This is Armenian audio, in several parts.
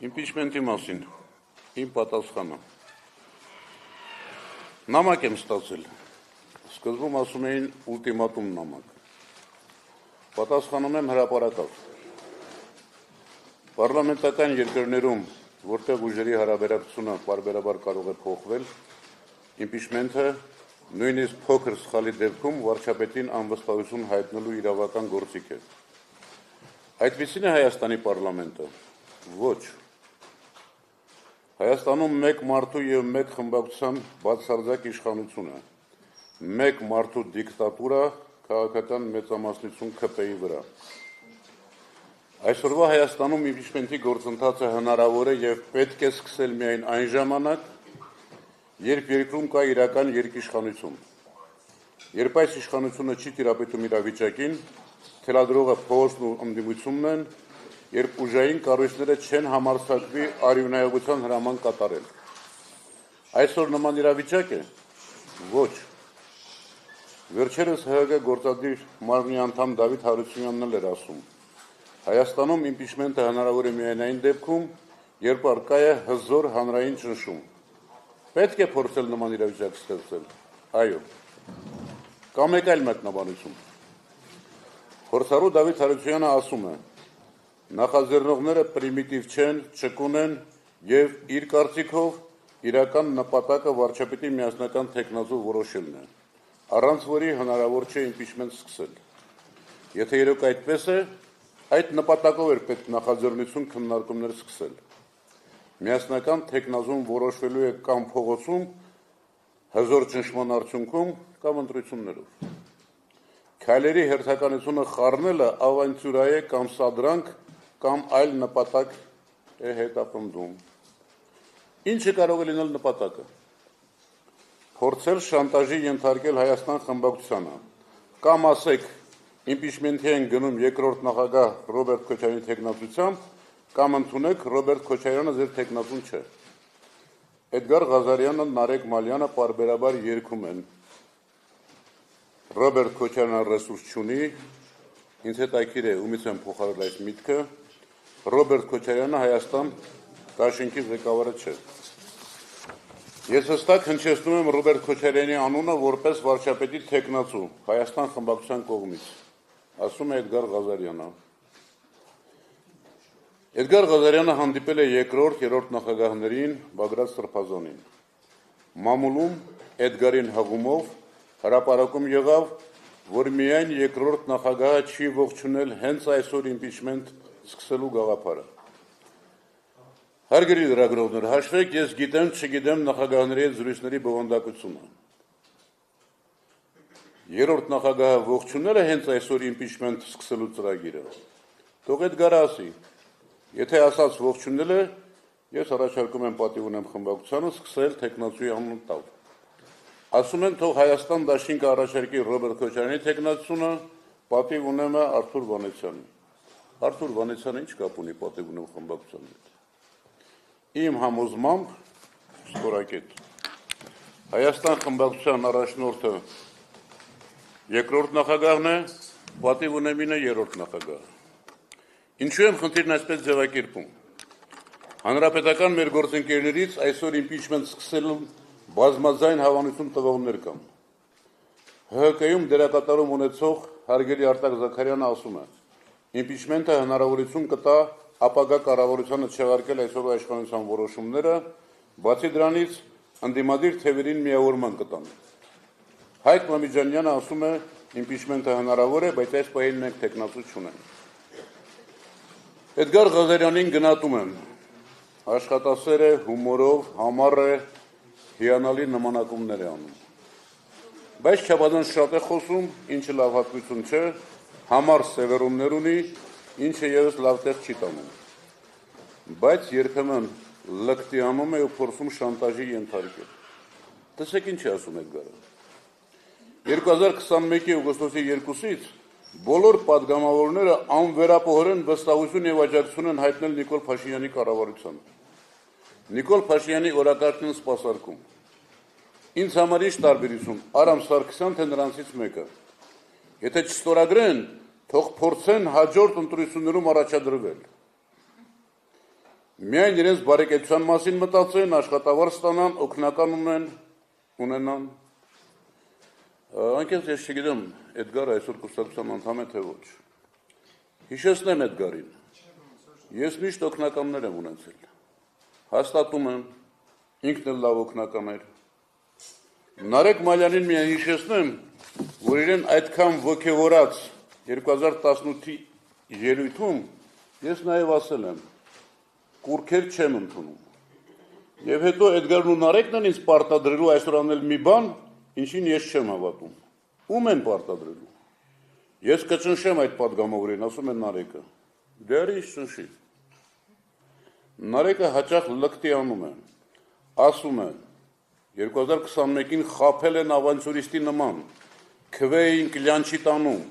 Impeachment-ի մասին իմ պատասխանը նամակ եմ ստացել, սկզբում ասում էին ուլտիմատում նամակ, պատասխանում եմ հրապարակավ, պարլամենտական երկրներում, որտեղ ուժերի հարաբերակցությունը պարբերաբար կարող է փոխվել, impeachment-ը նույնիսկ փոքր սխալի դեպքում վարչապետին անվստահություն հայտնելու իրավական գործիք է։ Այդպիսին է Հայաստանի պարլամենտը, ոչ։ Հայաստանում մեկ մարդու և մեկ խմբակցության բացարձակ իշխանություն է, մեկ մարդու դիկտատուրա քաղաքական մեծամասնություն ՔՊ-ի վրա։ Այսօրվա Հայաստանում impeachment-ի գործընթացը հնարավոր է և պետք է սկսել միայն այն ժամանակ, երբ երկրում կա իրական երկիշխանություն, երբ այս իշխանությունը չի տիրապետում իրավիճակին, թելադրողը փողոցն ու ընդդիմությունն են, երբ ուժային կառույցները չեն համարձակվի արյունայողության հրաման կատարել։ Այսօր նման իրավիճակ է։ Ոչ։ Վերջերս ՀՀԿ գործադիր մարմնի անդամ Դավիթ Հարությունյանն էլ էր ասում. Հայաստանում impeachment-ը հնարավոր է միայն այն դեպքում, երբ առկա է հզոր հանրային ճնշում։ Պետք է փորձել նման իրավիճակ ստեղծել։ Այո։ Կա մեկ այլ մեկնաբանություն։ Փորձառու Դավիթ Հարությունյանը ասում է. նախաձեռնողները պրիմիտիվ չեն, ճկուն են և իր կարծիքով իրական նպատակը վարչապետի միասնական թեկնածու որոշելն է, առանց որի հնարավոր չէ impeachment սկսել։ Եթե իրոք այդպես է, այդ նպատակով էր պետք նախաձեռնություն քննարկումներ սկսել։ Միասնական թեկնածուն որոշվելու է կամ փողոցում, հզոր ճնշման արդյունքում կամ ընտրություններով։ Քայլերի հերթականությունը խառնելը ավանտյուրա է կամ սադրանք կամ այլ նպատակ է հետապնդում։ Ինչը կարող է լինել նպատակը։ Փորձել շանտաժի ենթարկել Հայաստան խմբակցությանը, կամ ասեք impeachment-ի են գնում երկրորդ նախագահ Ռոբերտ Քոչարյանի թեկնածությամբ, կամ ընդունեք Ռոբերտ Քոչարյանը ձեր թեկնածուն չէ։ Էդգար Ղազարյանը, Նարեկ Մալյանը պարբերաբար երգում են. Ռոբերտ Քոչարյանը ռեսուրս չունի, ինձ հետաքրքիր է ումից եմ փոխարել այս միտքը, Ռոբերտ Քոչարյանը Հայաստան դաշինքի ղեկավարը չէ։ Ես հստակ հնչեցնում եմ Ռոբերտ Քոչարյանի անունը որպես վարչապետի թեկնածու Հայաստան խմբակցության կողմից, ասում է Էդգար Ղազարյանը։ Էդգար Ղազարյանը հանդիպել է երկրորդ նախագահներին Բագրատ Սրբազանին։ Մամուլում Էդգարին հղումով հրապարակում եղավ, որ միայն երկրորդ նախագահը չի ողջունել հենց այսօր impeachment սկսելու գաղափարը։ Հարգելի լրագրողներ, հաշվեք, ես գիտեմ, չգիտեմ նախագահների հետ զրույցների բովանդակությունը։ Երրորդ նախագահը ողջունել է հենց այսօր impeachment սկսելու ծրագիրը։ Թող Էդգարը ասի։ Եթե ասած ողջունել է, ես առաջարկում եմ պատիվ ունեմ խմբակցությանը սկսել թեկնածուի անուն տալ։ Ասում են, թող Հայաստան դաշինքը առաջարկի Ռոբերտ Քոչարյանի թեկնածությունը, պատիվ ունեմ է Արթուր Վանեցյանի։ Արթուր Վանեցյանը ինչ կապ ունի պատիվ ունեմ խմբակցության հետ։ Իմ համոզմամբ ստորակետ։ Հայաստան խմբակցության առաջնորդը երկրորդ նախագահն է, պատիվ ունեմինը երրորդ նախագահը։ Ինչու եմ խնդիրն այսպես ձևակերպում։ Հանրապետական մեր գործընկերներից այսօր impeachment սկսելու բազմաձայն հավանություն տվողներ կան։ ՀՀԿ-ում դերակատարում ունեցող հարգելի Արտակ Զաքարյանը ասում է. impeachment-ը հնարավորություն կտա ապագա կառավարությանը չեղարկել այսօրվա իշխանության որոշումները, բացի դրանից ընդդիմադիր թևերին միավորման կտան։ Հայկ Մամիջանյանը ասում է impeachment-ը հնարավոր է, բայց այս պահին մենք թեկնածու չունենք։ Էդգար Ղազարյանին գնահատում եմ։ Աշխատասեր է, հումորով, համառ է, հիանալի նմանակումներ է անում։ Բայց չափազանց շատ է խոսում, ինչը լավ հատկություն չէ, համառ սևեռումներ ունի, ինչը ևս լավ տեղ չի տանում։ Բայց երբեմն լկտի անում է ու փորձում շանտաժի ենթարկել։ Տեսեք ինչ է ասում Էդգարը։ 2021-ի օգոստոսի 2-ից բոլոր պատգամավորները անվերապահորեն վստահություն եւ աջակցություն են հայտնել Նիկոլ Փաշինյանի կառավարությանը։ Նիկոլ Փաշինյանի օրակարգն սպասարկում։ Ինձ համար ինչ տարբերություն, Արամ Սարգսյան թե նրանցից մեկը։ Եթե չստորագրեն, թող փորձեն հաջորդ ընտրություններում առաջադրվել։ Միայն իրենց բարեկեցության մասին մտածեն, աշխատավարձ ստանան, օգնական ունենան։ Անկեղծ ես չգիտեմ, Էդգարը այսօր կուսակցության անդամ է թե ոչ։ Հիշեցնեմ Էդգարին։ Ես միշտ օգնականներ եմ ունեցել։ Հաստատում եմ, ինքն էլ լավ օգնական էր։ Նարեկ Մալյանին միայն հիշեցնեմ, որ իրեն այդքան ոգևորած 2018-ի ելույթում ես նաև ասել եմ, կուրքեր չեմ ընդունում։ Եվ հետո Էդգարն ու Նարեկն են ինձ պարտադրելու այսօր անել մի բան, ինչին ես չեմ հավատում։ Ում են պարտադրելու։ Ես կճնշեմ այդ պատգամավորին, ասում են Նարեկը։ Դե արի ճնշի։ Նարեկը հաճախ լկտի անում է, ասում է 2021-ին խաբել են ավանցյուրիստի նման, քվեին կլյանչի տանում,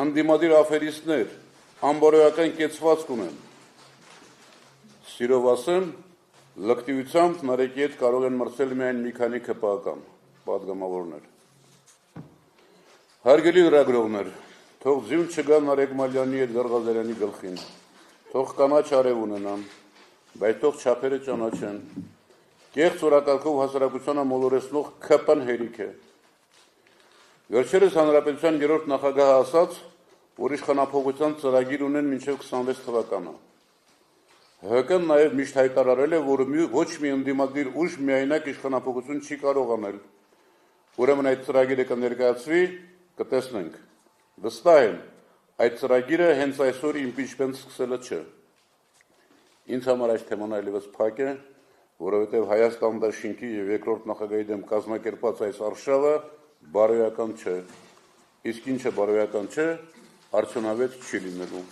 անդիմադիր աֆերիստներ, անբարոյական կեցվածք ունեն։ Սիրով ասեմ, լկտիությամբ Նարեկի հետ կարող են մրցել միայն մի քանի ԿՊԱ-ական պատգամավորներ։ Հարգելի լրագրողներ, թող ձյուն չգա Նարեկ Մալյանի հետ Գարղազարյանի գլխին, թող կանաչ արև ունենան, բայց թող չափերը ճանաչեն, կեղծ օրակարգով հասարակությանը մոլորեցնող ԿՊ-ն հերիք է։ Վերջերս Հանրապետության 3-րդ նախագահը ասաց, որ իշխանափոխության ծրագիր ունեն մինչև 26 թվականը։ ՀԿ-ն նաև միշտ հայտարարել է, որ ոչ մի ընդդիմադիր ուժ միայնակ իշխանափոխություն չի կարող անել։ Ուրեմն այդ ծրագիրը կներկայացվի, կտեսնենք։ Վստահ եմ, այդ ծրագիրը հենց այսօր իմպիչմենտ սկսելը չէ։ Ինձ համար այս թեման այլևս փակ է, որովհետև Հայաստան դաշինքի եւ երկրորդ նախագահի դեմ կազմակերպած այս արշավը բարոյական չէ։ Իսկ ինչը բարոյական չէ, արդյունավետ չի լինելու։